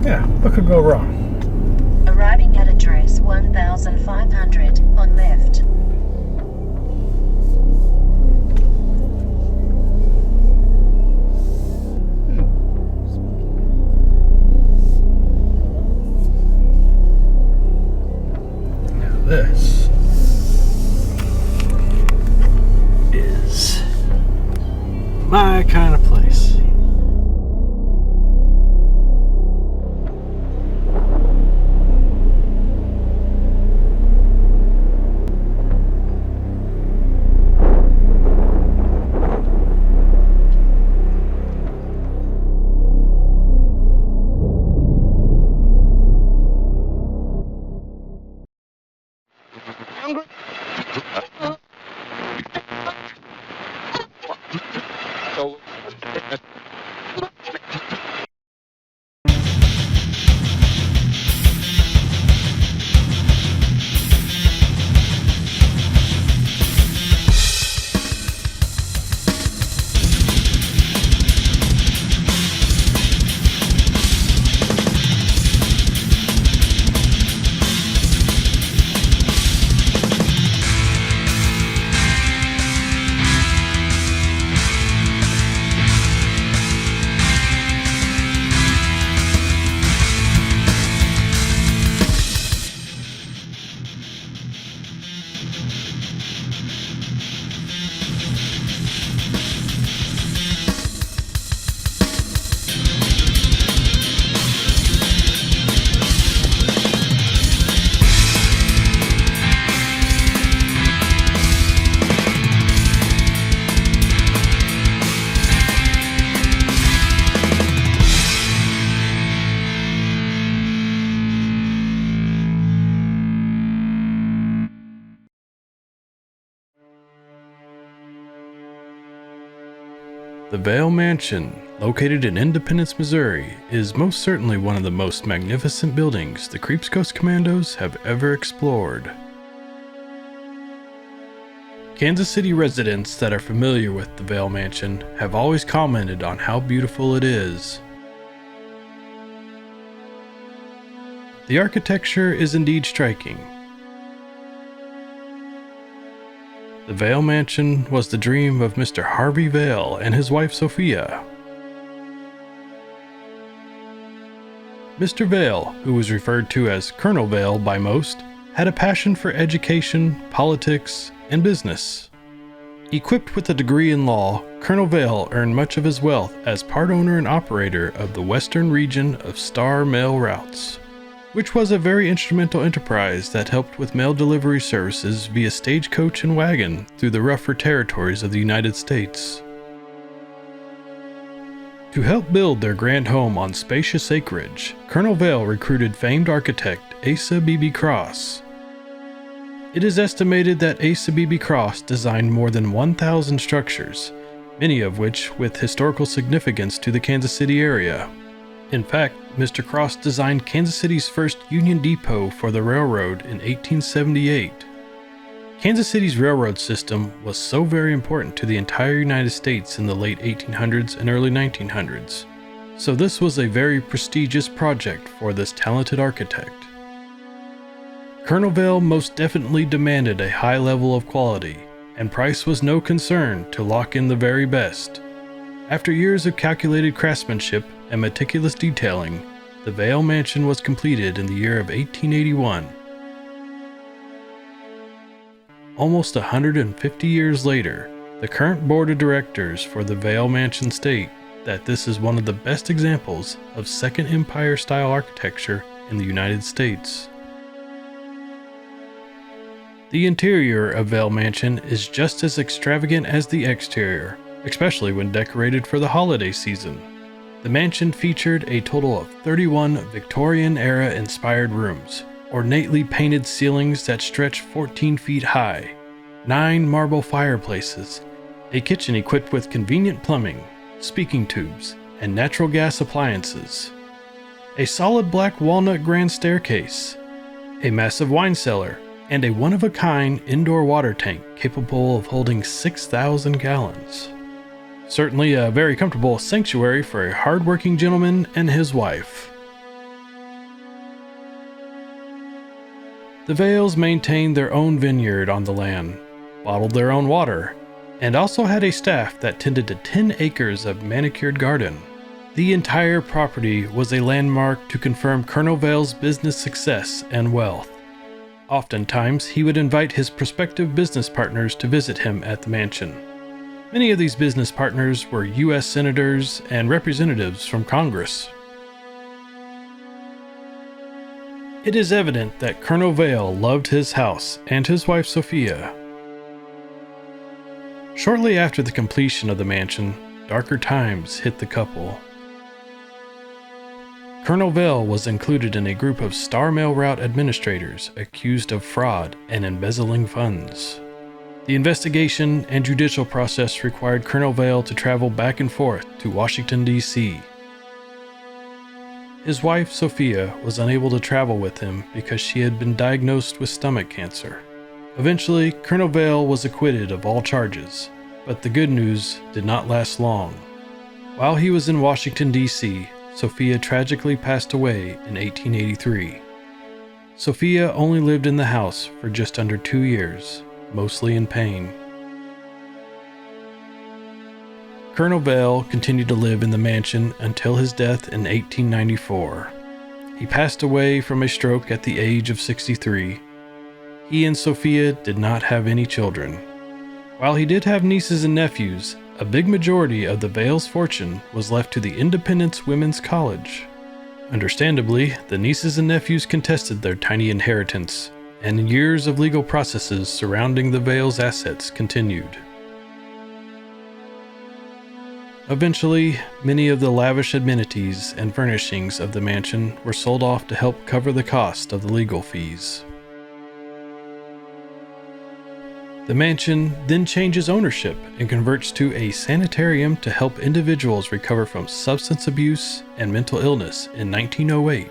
Yeah, what could go wrong? Arriving at address 1500 on left. Now this is my kind of place. The Vaile Mansion, located in Independence, Missouri, is most certainly one of the most magnificent buildings the CREEPZ Ghost Commandos have ever explored. Kansas City residents that are familiar with the Vaile Mansion have always commented on how beautiful it is. The architecture is indeed striking. The Vaile Mansion was the dream of Mr. Harvey Vaile and his wife Sophia. Mr. Vaile, who was referred to as Colonel Vaile by most, had a passion for education, politics, and business. Equipped with a degree in law, Colonel Vaile earned much of his wealth as part owner and operator of the western region of Star Mail Routes, which was a very instrumental enterprise that helped with mail delivery services via stagecoach and wagon through the rougher territories of the United States. To help build their grand home on spacious acreage, Colonel Vaile recruited famed architect Asa Beebe Cross. It is estimated that Asa Beebe Cross designed more than 1,000 structures, many of which with historical significance to the Kansas City area. In fact, Mr. Cross designed Kansas City's first Union Depot for the railroad in 1878. Kansas City's railroad system was so very important to the entire United States in the late 1800s and early 1900s, so this was a very prestigious project for this talented architect. Colonel Vaile most definitely demanded a high level of quality, and price was no concern to lock in the very best. After years of calculated craftsmanship and meticulous detailing, the Vaile Mansion was completed in the year of 1881. Almost 150 years later, the current board of directors for the Vaile Mansion state that this is one of the best examples of Second Empire style architecture in the United States. The interior of Vaile Mansion is just as extravagant as the exterior, especially when decorated for the holiday season. The mansion featured a total of 31 Victorian-era inspired rooms, ornately painted ceilings that stretch 14 feet high, 9 marble fireplaces, a kitchen equipped with convenient plumbing, speaking tubes, and natural gas appliances, a solid black walnut grand staircase, a massive wine cellar, and a one-of-a-kind indoor water tank capable of holding 6,000 gallons. Certainly a very comfortable sanctuary for a hard-working gentleman and his wife. The Vailes maintained their own vineyard on the land, bottled their own water, and also had a staff that tended to 10 acres of manicured garden. The entire property was a landmark to confirm Colonel Vaile's business success and wealth. Oftentimes, he would invite his prospective business partners to visit him at the mansion. Many of these business partners were U.S. senators and representatives from Congress. It is evident that Colonel Vaile loved his house and his wife Sophia. Shortly after the completion of the mansion, darker times hit the couple. Colonel Vaile was included in a group of Star Mail Route administrators accused of fraud and embezzling funds. The investigation and judicial process required Colonel Vaile to travel back and forth to Washington, D.C. His wife, Sophia, was unable to travel with him because she had been diagnosed with stomach cancer. Eventually, Colonel Vaile was acquitted of all charges, but the good news did not last long. While he was in Washington, D.C., Sophia tragically passed away in 1883. Sophia only lived in the house for just under 2 years, mostly in pain. Colonel Vaile continued to live in the mansion until his death in 1894. He passed away from a stroke at the age of 63. He and Sophia did not have any children. While he did have nieces and nephews, a big majority of the Vaile's fortune was left to the Independence Women's College. Understandably, the nieces and nephews contested their tiny inheritance, and years of legal processes surrounding the Vaile's assets continued. Eventually, many of the lavish amenities and furnishings of the mansion were sold off to help cover the cost of the legal fees. The mansion then changes ownership and converts to a sanitarium to help individuals recover from substance abuse and mental illness in 1908.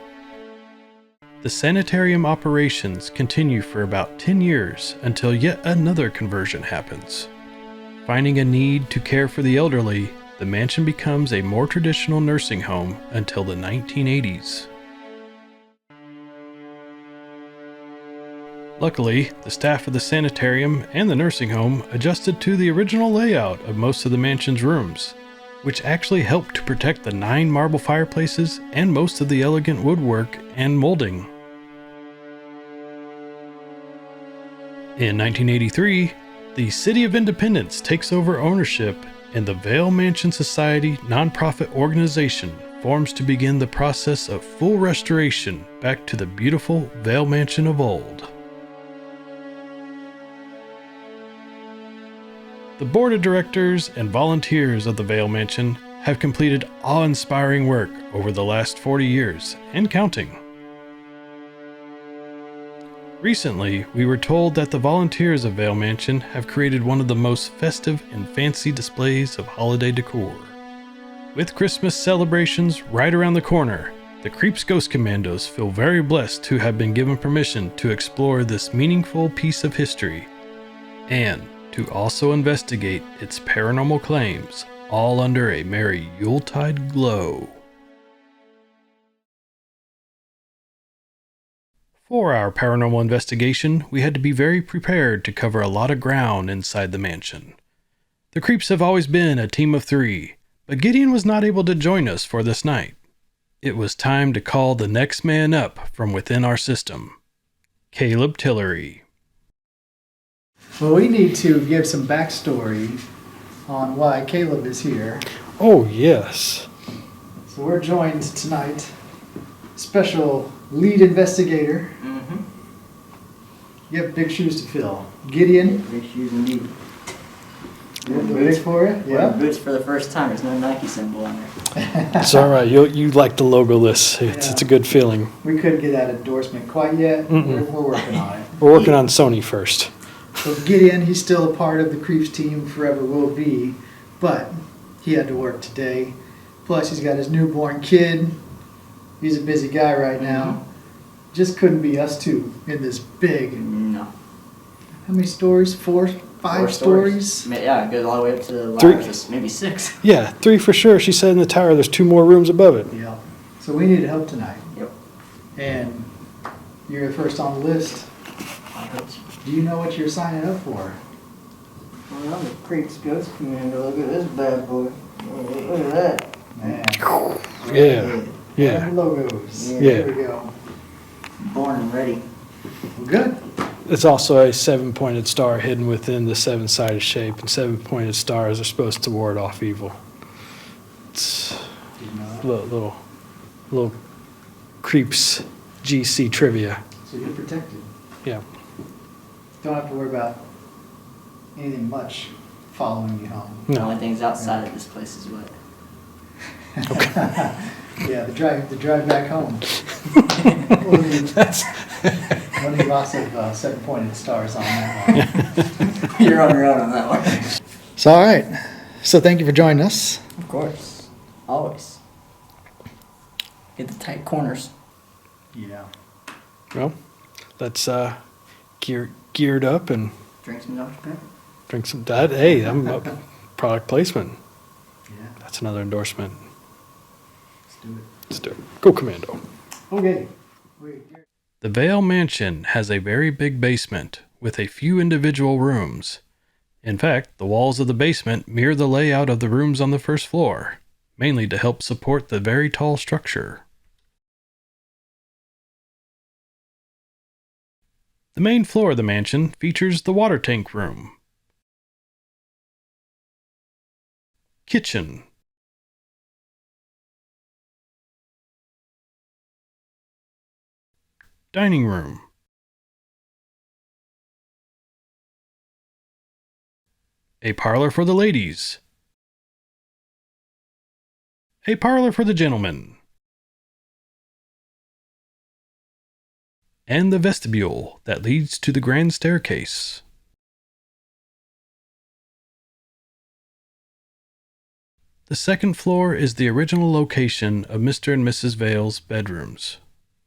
The sanitarium operations continue for about 10 years until yet another conversion happens. Finding a need to care for the elderly, the mansion becomes a more traditional nursing home until the 1980s. Luckily, the staff of the sanitarium and the nursing home adjusted to the original layout of most of the mansion's rooms, which actually helped to protect the 9 marble fireplaces and most of the elegant woodwork and molding. In 1983, the City of Independence takes over ownership, and the Vaile Mansion Society nonprofit organization forms to begin the process of full restoration back to the beautiful Vaile Mansion of old. The board of directors and volunteers of the Vaile Mansion have completed awe-inspiring work over the last 40 years and counting. Recently, we were told that the volunteers of Vaile Mansion have created one of the most festive and fancy displays of holiday decor. With Christmas celebrations right around the corner, the CREEPZ Ghost Commandos feel very blessed to have been given permission to explore this meaningful piece of history and to also investigate its paranormal claims, all under a merry Yuletide glow. For our paranormal investigation, we had to be very prepared to cover a lot of ground inside the mansion. The Creeps have always been a team of 3, but Gideon was not able to join us for this night. It was time to call the next man up from within our system, Caleb Tillery. Well, we need to give some backstory on why Caleb is here. Oh, yes. So we're joined tonight, special lead investigator. You have big shoes to fill. Gideon. Big shoes indeed. Boots for you? Yeah. Boots for the first time. There's no Nike symbol on there. It's all right. You like the logoless. It's a good feeling. We couldn't get that endorsement quite yet. We're working on it. We're working on Sony first. So Gideon, he's still a part of the CREEPZ team, forever will be, but he had to work today. Plus, he's got his newborn kid. He's a busy guy right now. Just couldn't be us two in this big. No. How many stories? 4, 5 stories? Yeah, it goes all the way up to the 3. ladders, maybe 6. Yeah, 3 for sure. She said in the tower there's 2 more rooms above it. Yeah. So we need help tonight. Yep. And you're the first on the list. Do you know what you're signing up for? Well, I'm the CREEPZ Ghost Commando. Look at this bad boy. Look at that. Man. Yeah. Logos. Yeah. There we go. Born and ready. Well, good. It's also a 7-pointed star hidden within the 7-sided shape, and 7-pointed stars are supposed to ward off evil. It's Did you know that? little CREEPZ GC trivia. So you're protected. Yeah. Don't have to worry about anything much following you home. The No. only things outside of this place is what? Yeah, the drive back home. One of lots of 7-pointed stars on that one. You're on your own on that one. So, all right. So, thank you for joining us. Of course. Always. Get the tight corners. Yeah. Well, let's geared up and Drink some Dr. Pepper. drink some. Hey, I'm product placement. Yeah. That's another endorsement. Let's do it. Let's do it. Go Commando. Okay. The Vaile Mansion has a very big basement with a few individual rooms. In fact, the walls of the basement mirror the layout of the rooms on the first floor, mainly to help support the very tall structure. The main floor of the mansion features the water tank room, kitchen, dining room, a parlor for the ladies, a parlor for the gentlemen, and the vestibule that leads to the grand staircase. The second floor is the original location of Mr. and Mrs. Vaile's bedrooms.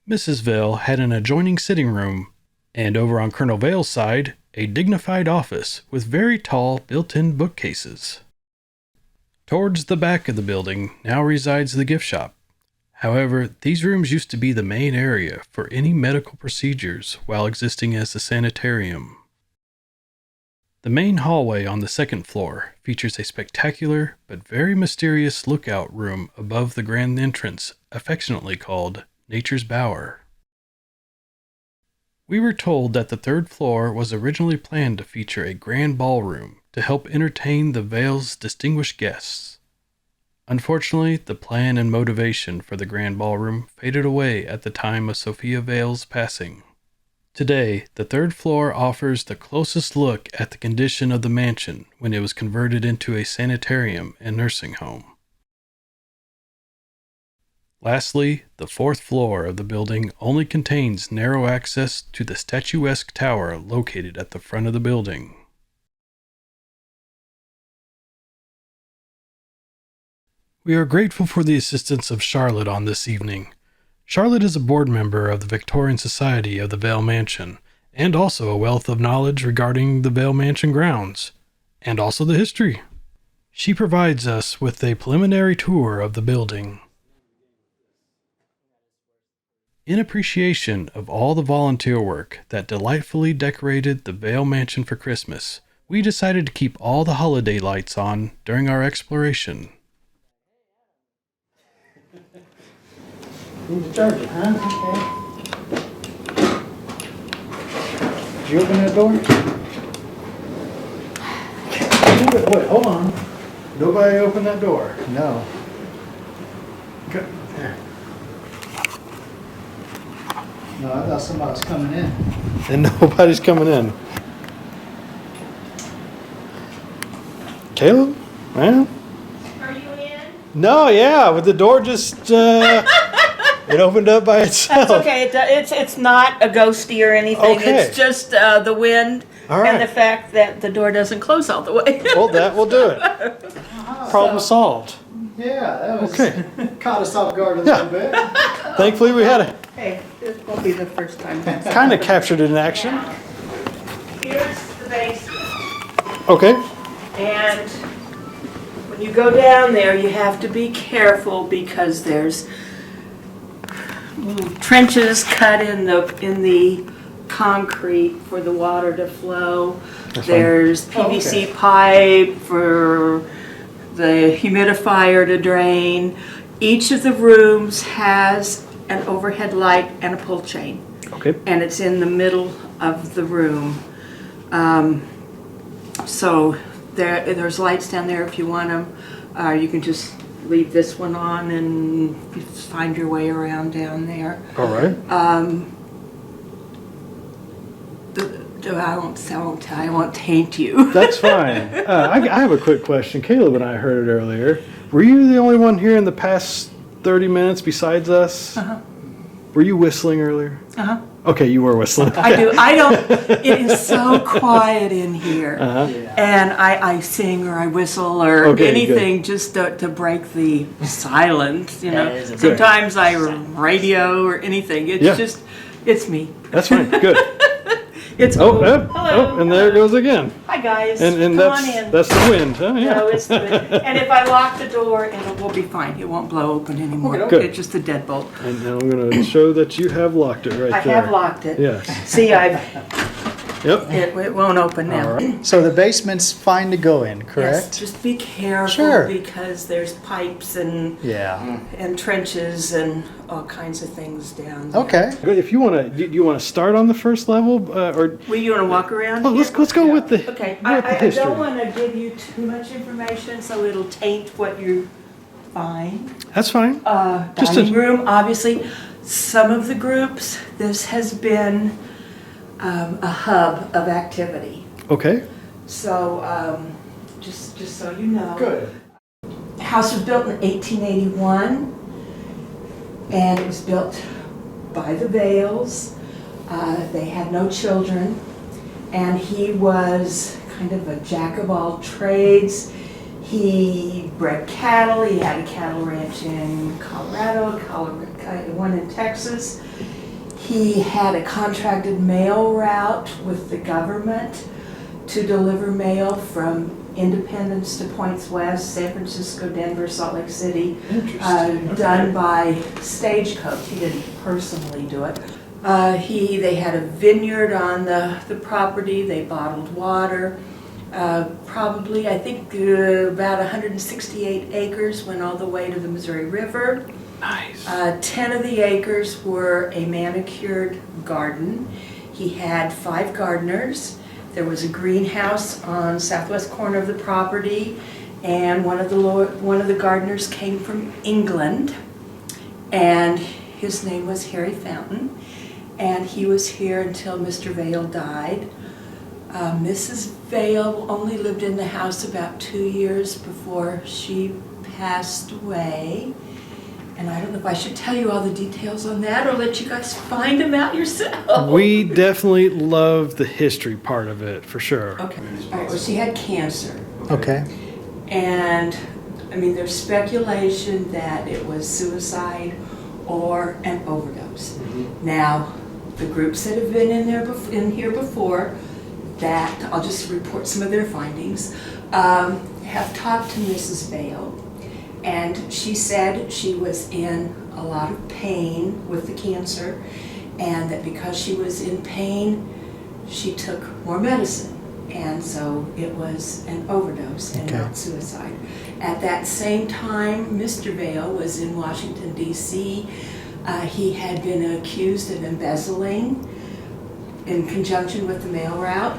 Mrs. Vaile had an adjoining sitting room, and over on Colonel Vaile's side, a dignified office with very tall built-in bookcases. Towards the back of the building now resides the gift shop. However, these rooms used to be the main area for any medical procedures while existing as a sanitarium. The main hallway on the second floor features a spectacular but very mysterious lookout room above the grand entrance, affectionately called Nature's Bower. We were told that the third floor was originally planned to feature a grand ballroom to help entertain the Vaile's distinguished guests. Unfortunately, the plan and motivation for the grand ballroom faded away at the time of Sophia Vaile's passing. Today, the third floor offers the closest look at the condition of the mansion when it was converted into a sanitarium and nursing home. Lastly, the fourth floor of the building only contains narrow access to the statuesque tower located at the front of the building. We are grateful for the assistance of Charlotte on this evening. Charlotte is a board member of the Victorian Society of the Vaile Mansion, and also a wealth of knowledge regarding the Vaile Mansion grounds, and also the history. She provides us with a preliminary tour of the building. In appreciation of all the volunteer work that delightfully decorated the Vaile Mansion for Christmas, we decided to keep all the holiday lights on during our exploration. Need to charge it, huh? Did you open that door? Wait, hold on. Nobody opened that door. No. Good. There. No, I thought somebody was coming in. And nobody's coming in. Caleb? Man? Are you in? No, yeah, with the door just, it opened up by itself. That's okay. It's not a ghosty or anything. Okay. It's just the wind All right. and the fact that the door doesn't close all the way. Well, that will do it. Problem solved. Yeah, that was Okay. caught us off guard a little bit. Thankfully, we had it Hey, this won't be the first time. kind of captured in action. Here's the basement. Okay. And when you go down there, you have to be careful because there's little trenches cut in the concrete for the water to flow. That's There's Oh, PVC pipe for the humidifier to drain. Each of the rooms has an overhead light and a pull chain, Okay. and it's in the middle of the room. So there's lights down there if you want them. You can just leave this one on and find your way around down there. All right. I won't taint you. That's fine. I have a quick question. Caleb and I heard it earlier. Were you the only one here in the past 30 minutes besides us? Uh-huh. Were you whistling earlier? Uh-huh. Okay, you were whistling. I do. I don't. It is so quiet in here, Uh-huh. and I sing or I whistle or Okay, anything just to break the silence. You know, That is a sometimes I radio or anything. It's Yeah. just, it's me. That's fine. Good. It's Oh, hello. and there it goes again. Hi guys. And Come on in. that's the wind. Oh, yeah. No, it's the, and if I lock the door, it will be fine. It won't blow open anymore. Okay, good. It's just a deadbolt. And now I'm going to show that you have locked it right I there. have locked it. Yes. See, Yep. it won't open now. All right. So the basement's fine to go in, Yes, correct? just be careful Sure. because there's pipes and Yeah. trenches and all kinds of things down there. Okay. Good. If you want to, do you want to start on the first level, or Well, you want to walk around? well, here? let's go with the Okay, with the I history. don't want to give you too much information, so it'll taint what you find. That's fine. Just Dining a- room, obviously. Some of the groups, this has been a hub of activity. Okay. So, just so you know. Good. The house was built in 1881, and it was built by the Vailes. They had no children, and he was kind of a jack of all trades. He bred cattle. He had a cattle ranch in Colorado, one in Texas. He had a contracted mail route with the government to deliver mail from Independence to Points West, San Francisco, Denver, Salt Lake City, done by stagecoach. He didn't personally do it. They had a vineyard on the property. They bottled water. Probably, I think, about 168 acres went all the way to the Missouri River. Nice. 10 of the acres were a manicured garden. He had 5 gardeners. There was a greenhouse on southwest corner of the property, and one of the gardeners came from England, and his name was Harry Fountain, and he was here until Mr. Vaile died. Mrs. Vaile only lived in the house about 2 years before she passed away. And I don't know if I should tell you all the details on that or let you guys find them out yourself. We definitely love the history part of it for sure. Okay. All right, well, she had cancer. Okay. And, I mean, there's speculation that it was suicide or an overdose. Now, the groups that have been in here before, that, I'll just report some of their findings, have talked to Mrs. Vaile. And she said she was in a lot of pain with the cancer, and that because she was in pain, she took more medicine. And so it was an overdose and not suicide. At that same time, Mr. Vaile was in Washington, D.C. He had been accused of embezzling in conjunction with the mail route.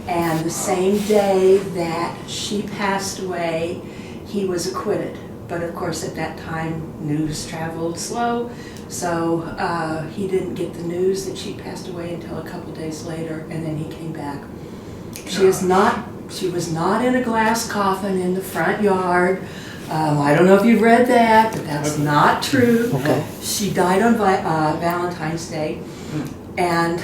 And the same day that she passed away, he was acquitted. But of course, at that time, news traveled slow, so he didn't get the news that she passed away until a couple days later, and then he came back. She was not in a glass coffin in the front yard. I don't know if you've read that, but that's not true. Okay. She died on Valentine's Day, and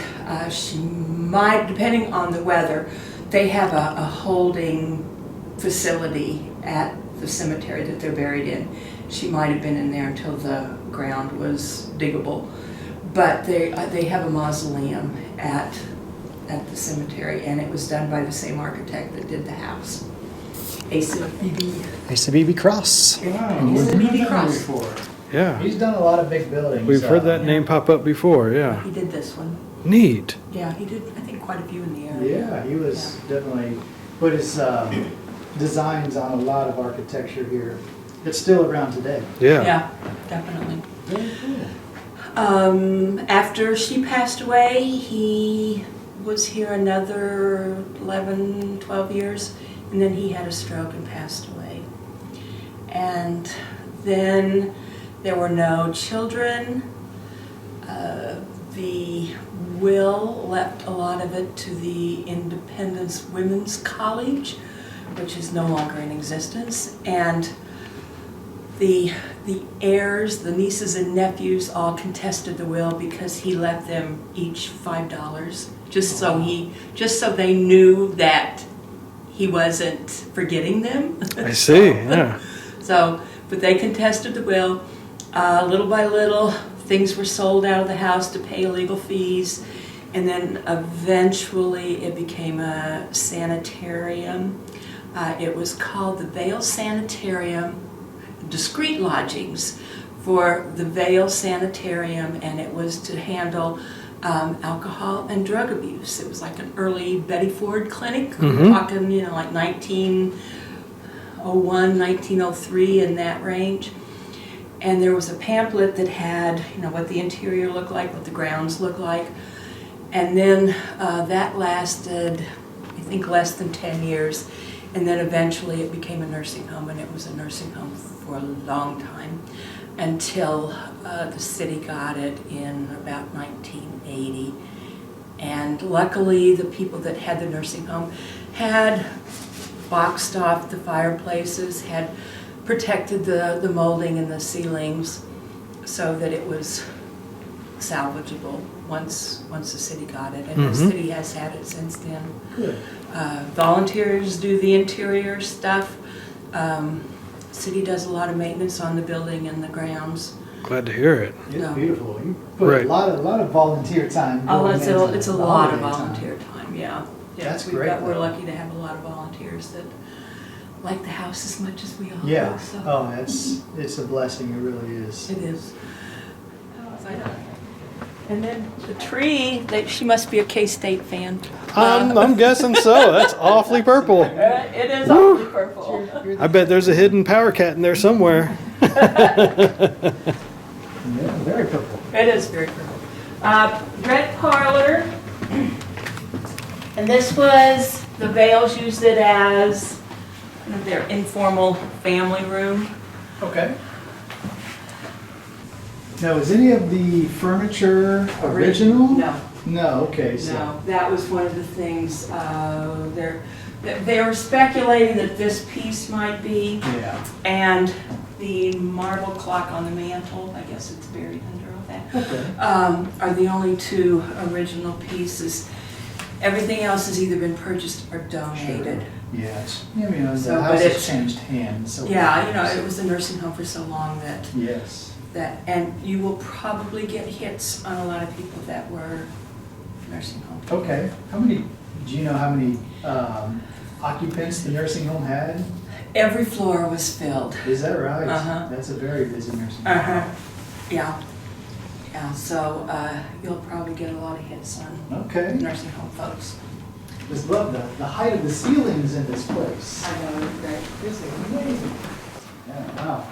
she might, depending on the weather, they have a holding facility at the cemetery that they're buried in. She might have been in there until the ground was diggable. But they have a mausoleum at the cemetery, and it was done by the same architect that did the house. Asa Beebe. Asa Beebe Cross. Wow, It's where'd a you BB get that Cross. before? Yeah. He's done a lot of big buildings. We've heard that name pop up before, yeah. He did this one. Neat. Yeah, he did, I think, quite a few in the area. Yeah, he was definitely put his designs on a lot of architecture here. It's still around today. Yeah. Yeah, definitely. Very cool. After she passed away, he was here another 11, 12 years, and then he had a stroke and passed away. And then there were no children. The will left a lot of it to the Independence Women's College, which is no longer in existence. And the heirs, the nieces and nephews, all contested the will because he left them each $5, just so they knew that he wasn't forgetting them. I see, yeah. So, but they contested the will. Little by little, things were sold out of the house to pay legal fees, and then eventually it became a sanitarium. It was called the Vaile Sanitarium, discreet lodgings for the Vaile Sanitarium, and it was to handle alcohol and drug abuse. It was like an early Betty Ford clinic. We're talking, like 1901, 1903, in that range. And there was a pamphlet that had, what the interior looked like, what the grounds looked like. And then that lasted, I think, less than 10 years. And then eventually it became a nursing home, and it was a nursing home for a long time until the city got it in about 1980. And luckily the people that had the nursing home had boxed off the fireplaces, had protected the molding and the ceilings so that it was salvageable once the city got it. And the city has had it since then. Good. Volunteers do the interior stuff. City does a lot of maintenance on the building and the grounds. Glad to hear it. It's No. beautiful. You put Right. a lot of volunteer time. Oh, going it's into a lot of holiday time. volunteer time, yeah. That's We've great, got- We're though. lucky to have a lot of volunteers that like the house as much as we all Yeah. do. So Oh, it's a blessing. It really is. it is. And then the tree, she must be a K-State fan. I'm guessing so. That's awfully purple. It is awfully purple. I bet there's a hidden power cat in there somewhere. Yeah, very purple. It is very purple. Red parlor. And this was, the Vales used it as kind of their informal family room. Okay. Now, is any of the furniture original? No, No. Okay. So. no. That was one of the things, they were speculating that this piece might be, Yeah. and the marble clock on the mantle, I guess it's buried under all that, Okay. are the only two original pieces. Everything else has either been purchased or donated. Yeah. It's, the So, but house has it's- changed hands. So Yeah, it was a nursing home for so long Yes. and you will probably get hits on a lot of people that were nursing home. Okay. Do you know how many occupants the nursing home had? Every floor was filled. Is that right? Uh-huh. That's a very busy nursing home. Uh-huh, yeah. Yeah, so you'll probably get a lot of hits on Okay. nursing home folks. Just love the height of the ceilings in this place. I know, right? This is amazing. Yeah, wow.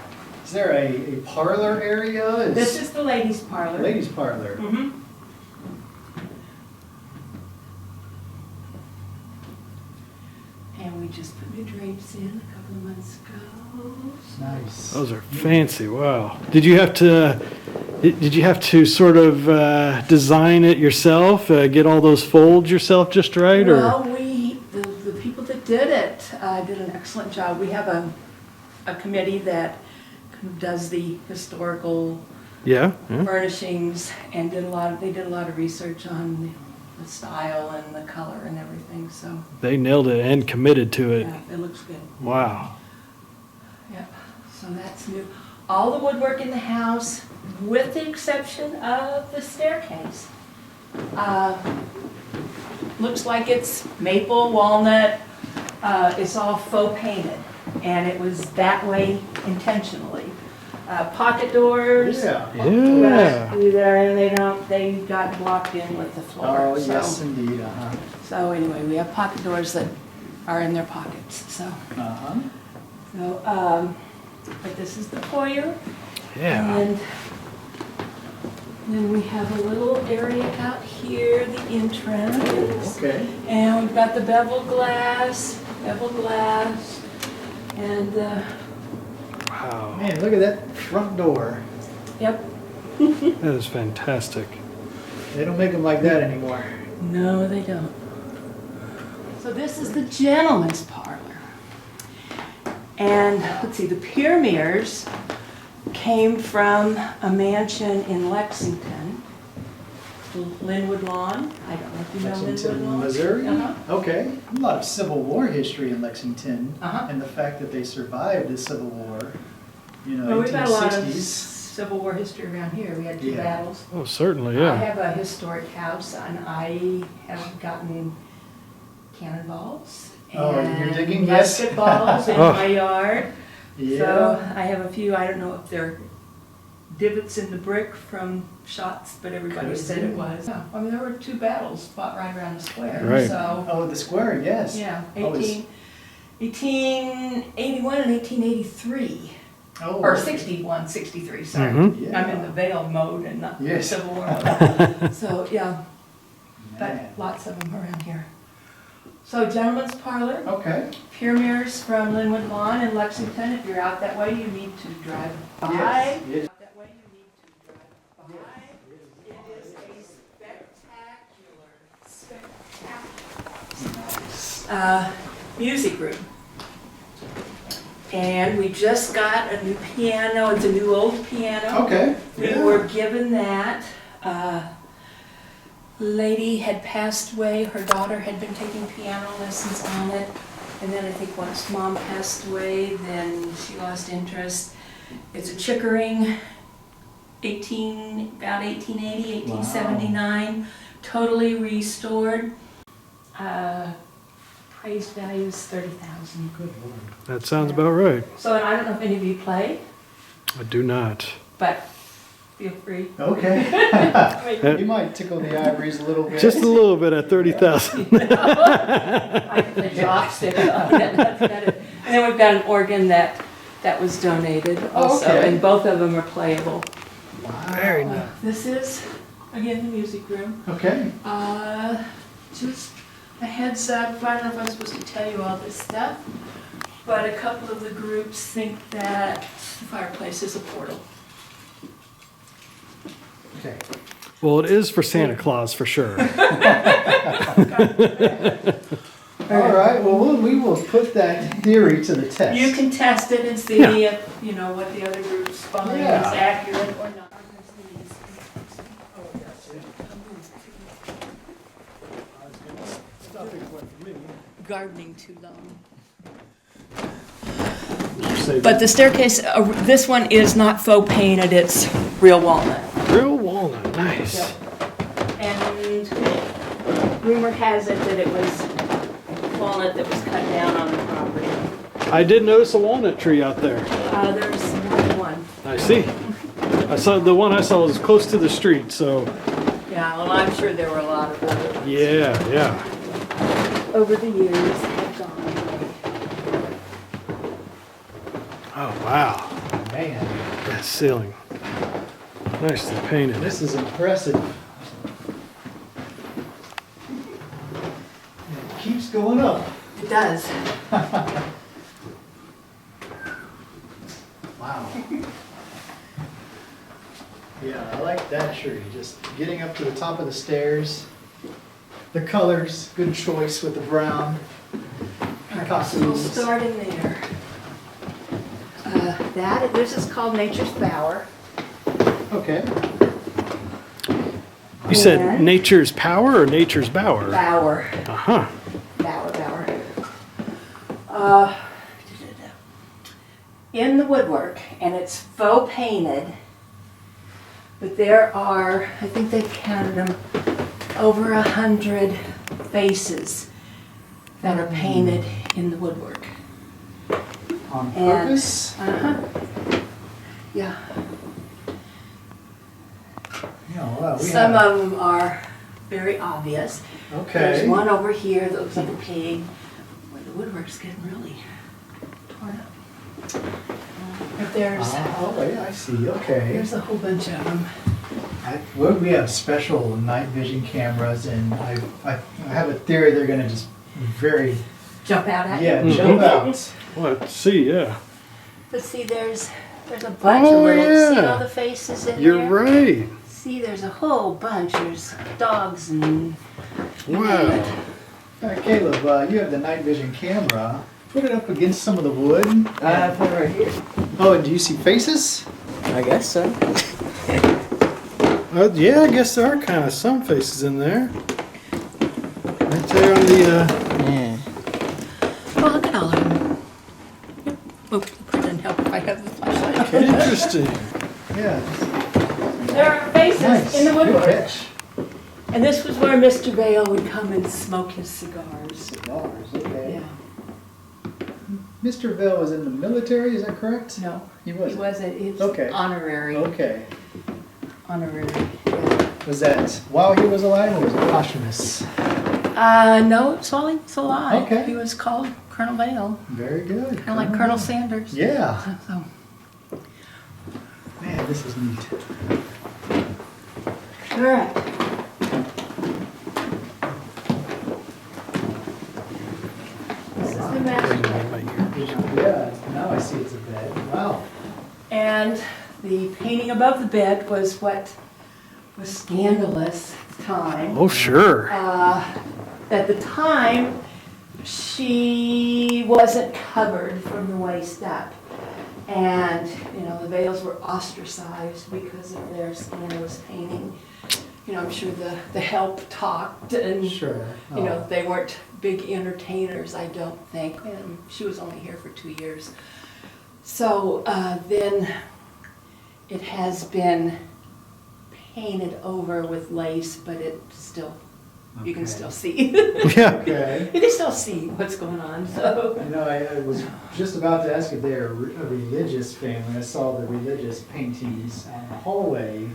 Is there a parlor area? This is the ladies' parlor. Ladies' parlor. Mm-hmm. And we just put new drapes in a couple of months ago. Nice. Those are fancy. Wow. Did you have to sort of design it yourself? Get all those folds yourself just right, or? Well, the people that did it did an excellent job. We have a committee that kind of does the historical Yeah. furnishings and they did a lot of research on the style and the color and everything. So They nailed it and committed to it. yeah, it looks good. Wow. Yep. So that's new. All the woodwork in the house, with the exception of the staircase, looks like it's maple, walnut. It's all faux painted, and it was that way intentionally. Pocket doors. Yeah. Yeah. Through there, and they got blocked in with the floor. Oh, so- yes, indeed. Uh-huh. So anyway, we have pocket doors that are in their pockets, so. Uh-huh. So, but this is the foyer. Yeah. And then we have a little area out here, the entrance. Okay. And we've got the bevel glass, and, Wow. Man, look at that front door. yep. That is fantastic. They don't make them like that anymore. No, they don't. So this is the gentleman's parlor. And let's see, the Pyramids came from a mansion in Lexington, Linwood Lawn. I don't know if you know Linwood Lexington, Lawn. Missouri? Uh-huh. Okay. A lot of Civil War history in Lexington. Uh-huh. And the fact that they survived the Civil War, you know, Well, we've got a lot of 1860s. Civil War history around here. We had two Yeah. battles. Oh, certainly, I yeah. have a historic house, and I have gotten cannonballs Oh, and you're digging? Yes. musket balls in Oh. my yard. So Yeah. I have a few. I don't know if they're divots in the brick from shots, but everybody Could said be. it was. Yeah. I mean, there were two battles fought right around the square. Right. So Oh, the square, yes. yeah, Oh, it's- 1881 and 1883. Oh, Or okay. 61, 63, sorry. Mhm. Yeah. I'm in the Vaile mode and not the Yes. Civil War mode. So, yeah, but Man. lots of them around here. So, gentleman's parlor, Okay. Pyramids from Linwood Lawn in Lexington. If you're out that way, you need to drive by. Yes. Yes. Out that way, you need to drive by. It is a spectacular music room. And we just got a new piano. It's a new old piano. Okay. We Yeah. were given that. Lady had passed away. Her daughter had been taking piano lessons on it. And then I think once mom passed away, then she lost interest. It's a Chickering, about 1880, 1879. Totally restored. Praised value is $30,000. Good Lord. That sounds about right. So and I don't know if any of you play, I do not. but feel free. Okay. I mean, You might tickle the ivories a little bit. Just a little bit at 30,000. I can play chopsticks on it. That's about it. And then we've got an organ that was donated also, Okay. and both of them are playable. Wow. Very nice. This is, again, the music room. Okay. Just a heads up, I don't know if I'm supposed to tell you all this stuff, but a couple of the groups think that the fireplace is a portal. Okay. Well, it is for Santa Claus for sure. All right. Well, we will put that theory to the test. You can test it and see Yeah. if, you know, what the other group's find Yeah. is accurate or not. Gardening too long. But the staircase, this one is not faux painted, it's real walnut. Real walnut, nice. Yep. And rumor has it that it was walnut that was cut down on the property. I did notice a walnut tree out there. There's more than one. I see. I saw the one I saw was close to the street, so Yeah, well, I'm sure there were a lot of them. yeah. Over the years have gone. Oh wow, Man, that ceiling, nicely painted. this is impressive. It keeps going up. It does. Wow. Yeah, I like that tree. Just getting up to the top of the stairs. The colors, good choice with the brown. So we'll start in there. This is called Nature's Bower. Okay. You said And- nature's power or nature's bower? Bower. Uh-huh. Bower. In the woodwork, and it's faux painted, but there are, I think they've counted them, over 100 faces that are painted in the woodwork. On And- purpose? Uh-huh. Yeah. Yeah, well, we Some have- of them are very obvious. Okay. There's one over here that looks like a pig, where the woodwork's getting really torn up. But yeah, I see. Okay. there's a whole bunch of them. We have special night vision cameras, and I have a theory they're going to just very Jump out at you. jump out. Well, let's see, yeah. But see, there's a bunch of little, see all the faces in You're there? right. See, there's a whole bunch. There's dogs and Wow. All right, Caleb, you have the night vision camera. Put it up against some of the wood. I put it right here. Oh, and do you see faces? I guess so. Yeah, I guess there are kind of some faces in there. Right there on the, Yeah. oh, look at all of them. Yep. Oh, that doesn't help if I have the flashlight. interesting. Yeah. There are faces Nice. in the Good woodwork. catch. And this was where Mr. Vaile would come and smoke his cigars. Cigars, okay. Yeah. Mr. Vaile was in the military, is that correct? No, He he wasn't. wasn't. He was Okay. honorary. Okay. Honorary. Yeah. Was that while he was alive or was it posthumous? No, it's while he was alive. Okay. He was called Colonel Vaile, Very good. kind of like Colonel Sanders. Yeah. So, Man, this is neat. all right. This is the master bedroom. Yeah, now I see it's a bed. Wow. And the painting above the bed was what was scandalous at the time. Oh, sure. At the time, she wasn't covered from the waist up. And, you know, the Vailes were ostracized because of their scandalous painting. You know, I'm sure the help talked and, Sure. you know, they weren't big entertainers, I don't think. And she was only here for 2 years. So then it has been painted over with lace, but it still, you can Okay. still see. Yeah. Okay. You can still see what's going on, so. You know, I was just about to ask if they're a religious family. I saw the religious paintings on the hallway.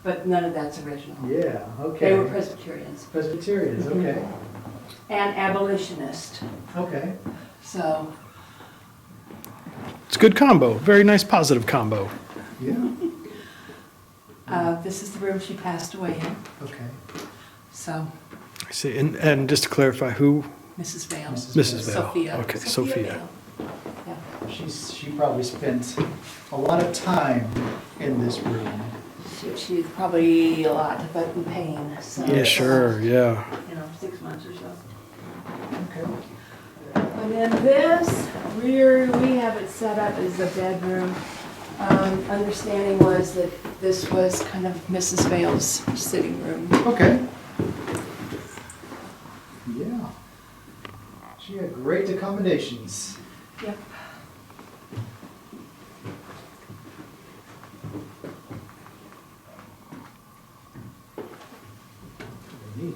But none of that's original. Yeah, okay. They were Presbyterians Presbyterians, okay. and abolitionists, Okay. so. It's a good combo. Very nice positive combo. Yeah, This is the room she passed away in, okay. so I see. And just to clarify, who? Mrs. Vaile. Mrs. Vaile. Sophia. Okay, Sophia. Vaile. Yeah. She probably spent a lot of time in this room. She's probably a lot, but in pain, so. Yeah, sure, yeah. You know, 6 months or so. Okay. And then this rear, we have it set up as a bedroom. Understanding was that this was kind of Mrs. Vaile's sitting room. Okay. Yeah. She had great accommodations. Yep. Neat.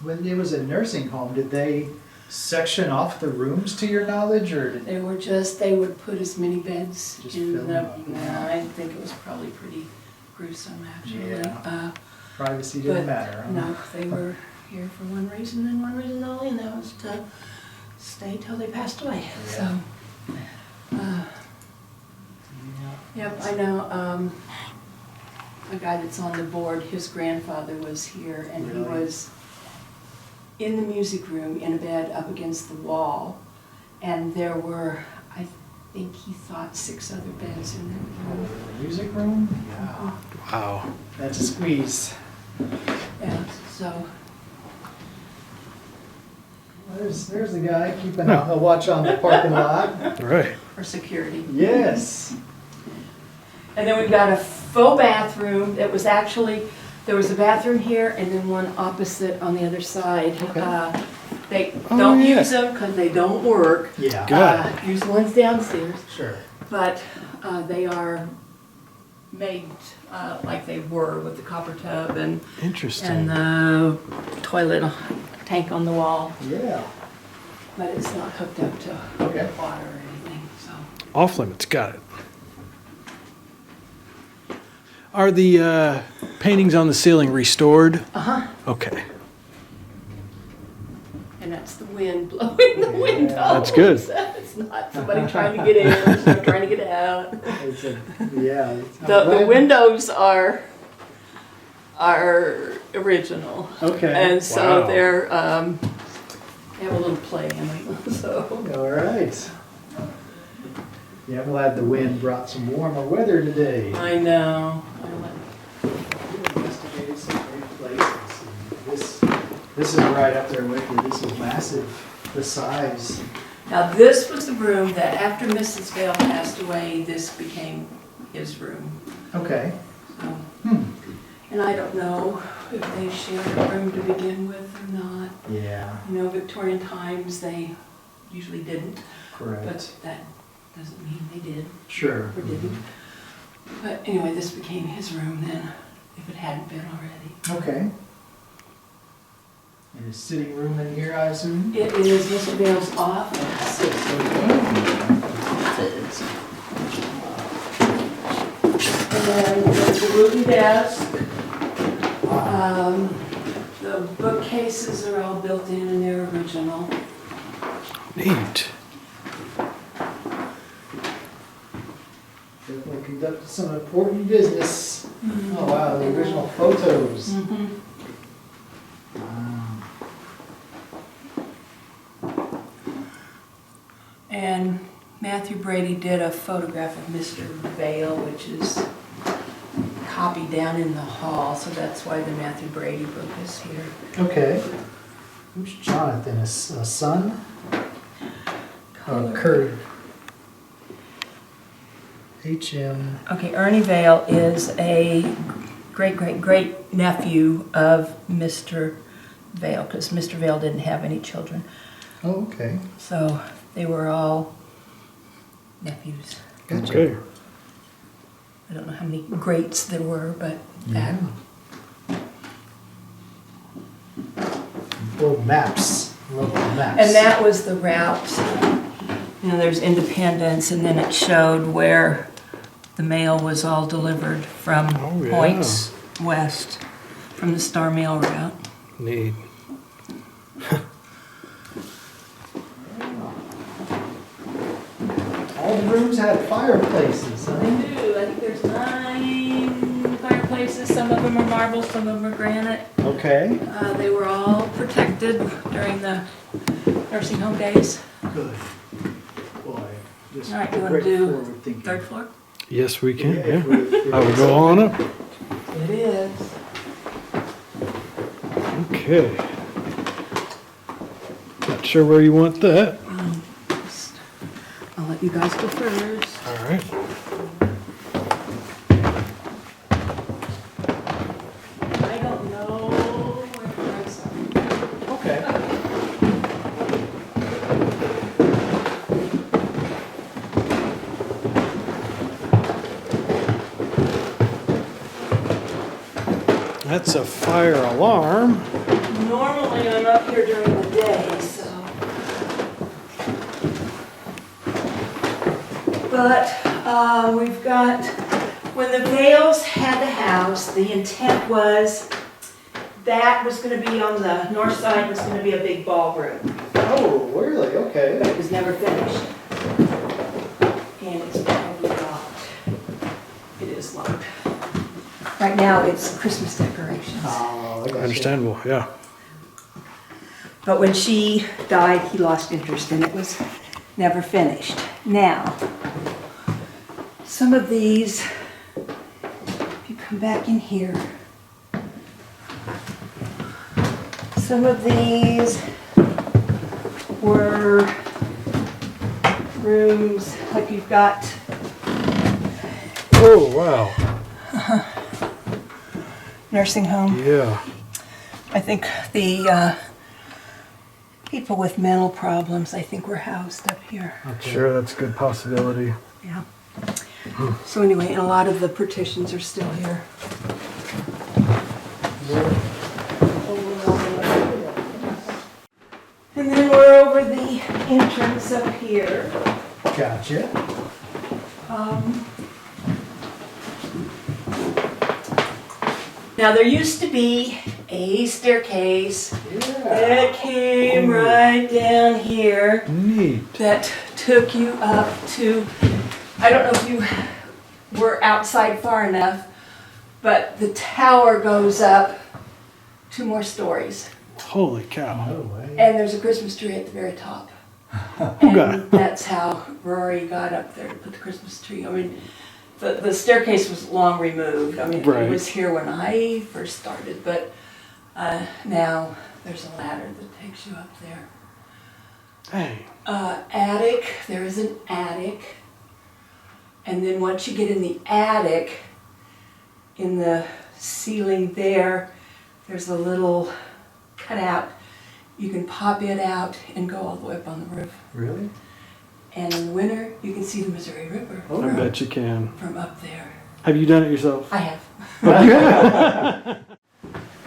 When it was a nursing home, did they section off the rooms to your knowledge, or did They would put as many beds Just in fill the, them up. no, I think it was probably pretty gruesome, actually. Yeah. privacy didn't But, matter? Huh? No, they were here for one reason and one reason only, and that was to stay till they passed away, so. Yeah. Yep, I know, a guy that's on the board, his grandfather was here, and he Really? was in the music room in a bed up against the wall, and there were, I think he thought 6 other beds in that room. Music room? Yeah. Wow. That's a squeeze. Yeah, so, There's the guy keeping a watch on the parking lot. Right. for security. Yes. And then we've got a faux bathroom that was actually, there was a bathroom here and then one opposite on the other side. Okay. They Oh, don't yeah. use them because they don't work. Yeah. Good. Use the ones downstairs, Sure. but they are made like they were with the copper tub and Interesting. the toilet tank on the wall, Yeah. but it's not hooked up to Okay. water or anything, so. Off limits, got it. Are the paintings on the ceiling restored? Uh-huh. Okay, And that's the wind blowing the windows. That's good. It's not somebody trying to get in, it's not trying to get out. It's yeah. The windows are original. Okay. And so Wow. they're, they have a little play in them, so. All right. Yeah, I'm glad the wind brought some warmer weather today. I know. We investigated some great places. This is right up there with you. This is massive, the size. Now, this was the room that after Mrs. Vaile passed away, this became his room. Okay. So, Hmm. and I don't know if they shared a room to begin with or not. Yeah, You know, Victorian times, they usually didn't, correct. but that doesn't mean they did Sure. or didn't. But anyway, this became his room then, if it hadn't been already. Okay. And his sitting room in here, I assume? It is Mr. Vaile's office. And then there's the wooden desk. The bookcases are all built in and they're original. neat. Definitely conducted some important business. Oh wow, the original photos. Mhm. Wow. And Matthew Brady did a photograph of Mr. Vaile, which is copied down in the hall, so that's why the Matthew Brady book is here. Okay. Who's Jonathan? A son? Oh, Kurt. HM. Okay, Ernie Vaile is a great nephew of Mr. Vaile, because Mr. Vaile didn't have any children. Oh, okay. So they were all nephews. Gotcha. Okay. I don't know how many greats there were, but that. Little maps. Local maps. And that was the route. You know, there's Independence, and then it showed where the mail was all delivered from Oh, yeah. points west from the Star Mail route. Neat. All the rooms had fireplaces, They huh? do. I think there's 9 fireplaces. Some of them are marble, some of them are granite. Okay. They were all protected during the nursing home days. Good. Boy, just All right, you wanna great do forward thinking. 3rd floor? Yes, we can, if yeah. if I would go on up. It is. Okay. Not sure where you want that. I'll let you guys go first. All right. I don't know where to start. Okay. That's a fire alarm. Normally I'm up here during the day, so. But we've got, when the Vailes had the house, the intent was that was going to be on the north side, was going to be a big ballroom. Oh, really? Okay. But it was never finished. And it's probably locked. It is locked. Right now it's Christmas decorations. Oh, I got you. Understandable, yeah. But when she died, he lost interest and it was never finished. Now, some of these, if you come back in here, some of these were rooms, like you've got Oh, wow. nursing home. Yeah. I think the people with mental problems, I think, were housed up here. Sure, that's a good possibility. Yeah. So anyway, and a lot of the partitions are still here. And then we're over the entrance up here. Gotcha. Now there used to be a staircase that came right down here Neat. that took you up to, I don't know if you were outside far enough, but the tower goes up 2 more stories. Holy cow. And there's a Christmas tree at the very top. Who got And that's how Rory got up there to put the Christmas tree. I mean, the staircase was long removed. I mean, Right. it was here when I first started, but now there's a ladder that takes you up there. Hey. Attic, there is an attic. And then once you get in the attic, in the ceiling there's a little cutout. You can pop it out and go all the way up on the roof. Really? And in the winter, you can see the Missouri River I bet you can. from up there. Have you done it yourself? I have.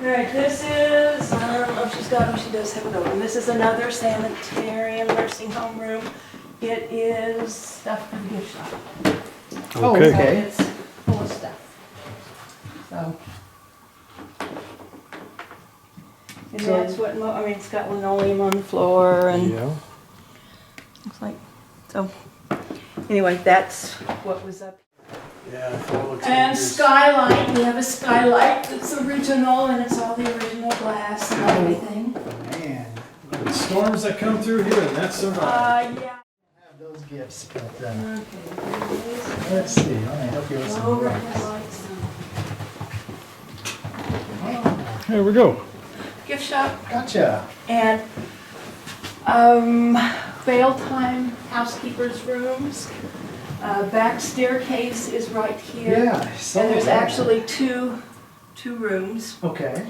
All right, this is, I don't know if she's got them, she does have it open. This is another sanitarium nursing home room. It is stuff for the gift shop. Oh, Okay. So okay. it's full of stuff. So. And So- that's what, I mean, it's got linoleum on the floor and Yeah. looks like, so. Anyway, that's what was up. Yeah. And skylight, we have a skylight that's original and it's all the original glass and everything. Man, Storms that come through here, and that's so Yeah. have those gifts, but Okay, there it let's see. Let me help you with is. some Overhead lights. lights There we go. and gift shop Gotcha. and Vaile time housekeeper's rooms. Back staircase is right here. Yeah, I saw And there's that. actually two rooms. Okay.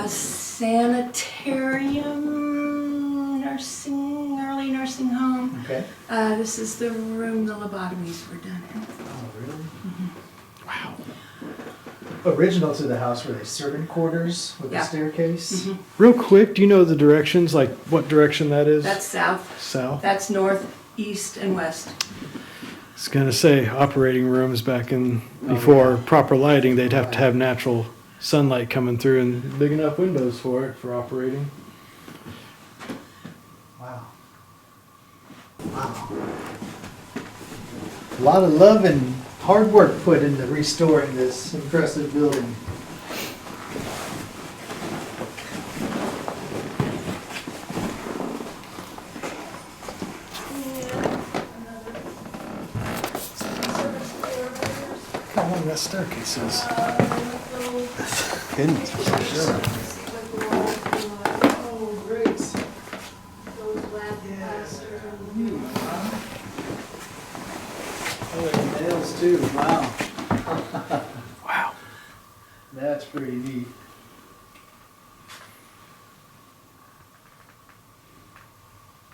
Sanitarium, early nursing home. Okay. This is the room the lobotomies were done in. Oh, really? Wow. Original to the house were they servant quarters with Yeah. the staircase? Real quick, do you know the directions? Like what direction that is? That's south, South. that's north, east, and west. I was gonna say operating rooms back in before proper lighting, they'd have to have natural sunlight coming through and big enough windows for it for operating. Wow. Wow. A lot of love and hard work put into restoring this impressive building. How long that staircase is? Goodness, for sure. Oh, great. Oh, there's nails too. Wow. Wow. That's pretty neat.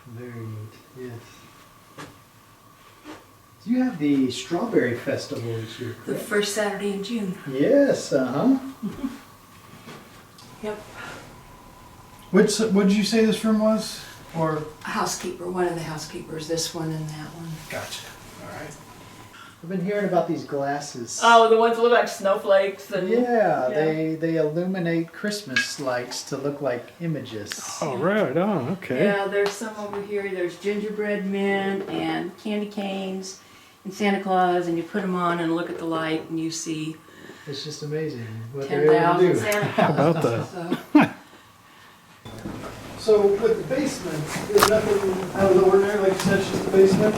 Very neat, yes. Do you have the Strawberry Festival this year? The first Saturday in June. Yes, uh-huh. Yep. What did you say this room was? Or Housekeeper, one of the housekeepers, this one and that one. gotcha. All right. I've been hearing about these glasses. Oh, the ones that look like snowflakes and. Yeah, they illuminate Christmas lights to look like images. Oh, right on. Okay. Yeah, there's some over here. There's gingerbread men and candy canes and Santa Claus, and you put them on and look at the light, and you see It's just amazing what they're able to 10,000 do. Santa How Claus. about that? So, So with the basement, there's nothing out of the ordinary, like you said, it's just the basement?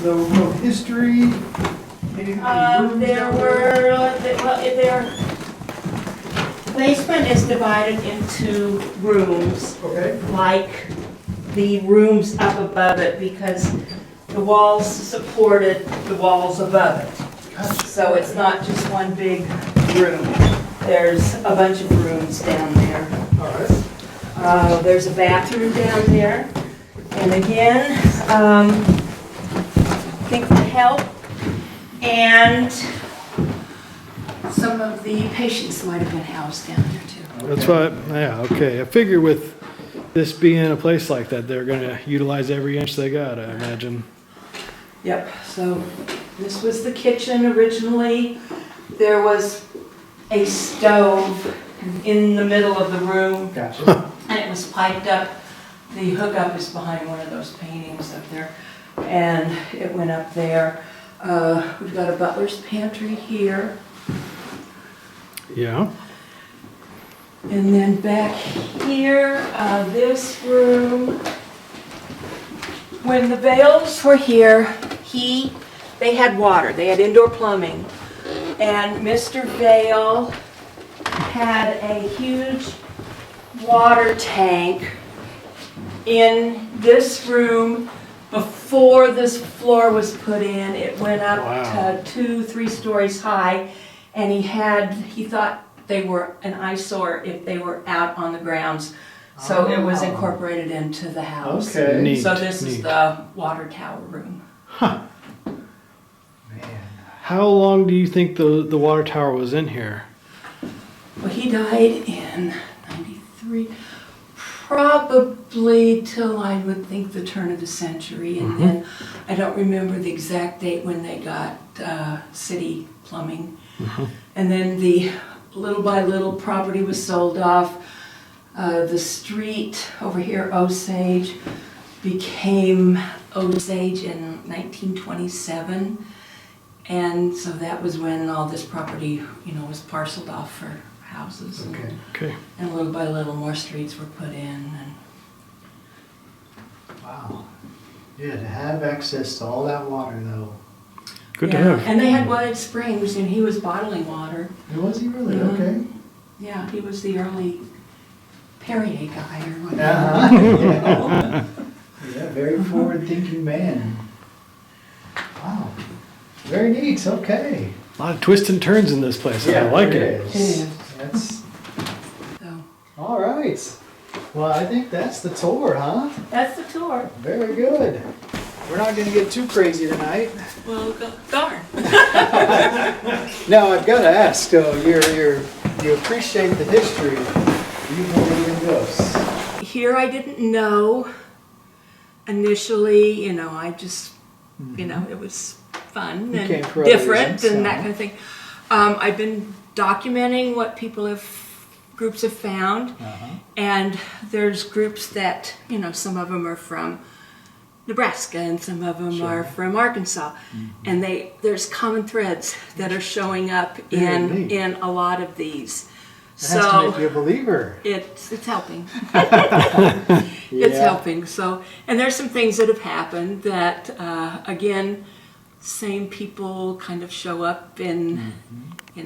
No history? Anything? there were, the basement is divided into rooms, Okay. like the rooms up above it, because the walls supported the walls above it. So it's not just one big room. There's a bunch of rooms down there. All right. There's a bathroom down there. And again, I think for help, and some of the patients might have been housed down there too. That's what, yeah, okay. I figure with this being a place like that, they're gonna utilize every inch they got, I imagine. Yep, so this was the kitchen originally. There was a stove in the middle of the room, Gotcha. and it was piped up. The hookup is behind one of those paintings up there, and it went up there. We've got a butler's pantry here, Yeah. and then back here, this room. When the Vailes were here, they had water, they had indoor plumbing, and Mr. Vaile had a huge water tank in this room before this floor was put in. It went up Wow. to 2-3 stories high, and he thought they were an eyesore if they were out on the grounds. So it was incorporated into the house. Okay. Neat. So this is neat. the water tower room. Man. How long do you think the water tower was in here? Well, he died in 93, probably till I would think the turn of the century. And then I don't remember the exact date when they got city plumbing. And then the little by little property was sold off. The street over here, Osage, became Osage in 1927. And so that was when all this property, was parceled off for houses. Okay. Okay. And little by little more streets were put in. And Wow. Yeah, to have access to all that water though. Good to yeah, have. and they had White Springs, and he was bottling water. Was he really? Yeah. Okay. Yeah, he was the early Perrier guy or whatever. Yeah. Yeah, very forward-thinking man. Wow. Very neat. Okay. A lot of twists and turns in this place. I like it. is. That's So all right. Well, I think that's the tour, huh? that's the tour. Very good. We're not going to get too crazy tonight. Well, darn. Now, I've got to ask, though, you appreciate the history. You believe in ghosts. Here I didn't know initially, I just, it was fun You came and for other different reasons, and that huh? kind of thing. I've been documenting what groups have found, and there's groups that, some of them are from Nebraska and some of them are from Arkansas, and there's common threads that are showing up Very neat. in a lot of these. It has to make you a believer. It's helping. Yeah. It's helping. So, and there's some things that have happened that, again, same people kind of show up in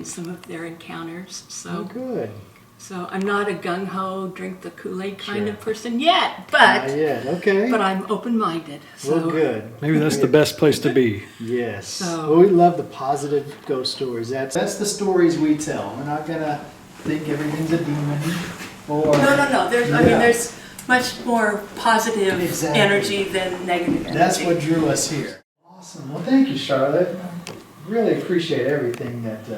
some of their encounters. Oh, good. So I'm not a gung ho, drink the Kool-Aid kind Sure. of person yet, Not yet. Okay. but I'm open-minded. So Well, good. Maybe that's the best place to be. Yes. So- Well, we love the positive ghost stories. That's the stories we tell. We're not gonna think everything's a demon or no. There's much more positive Exactly. energy than negative energy. That's what drew us here. Awesome. Well, thank you, Charlotte. Really appreciate everything that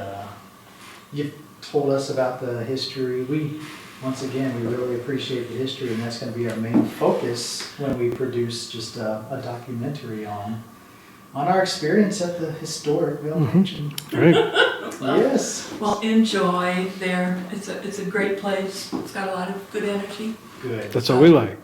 you've told us about the history. Once again, we really appreciate the history, and that's going to be our main focus when we produce just a documentary on our experience at the historic Vaile Mansion. Right? Yes. Well, enjoy there. It's a great place. It's got a lot of good energy. Good. That's what we like.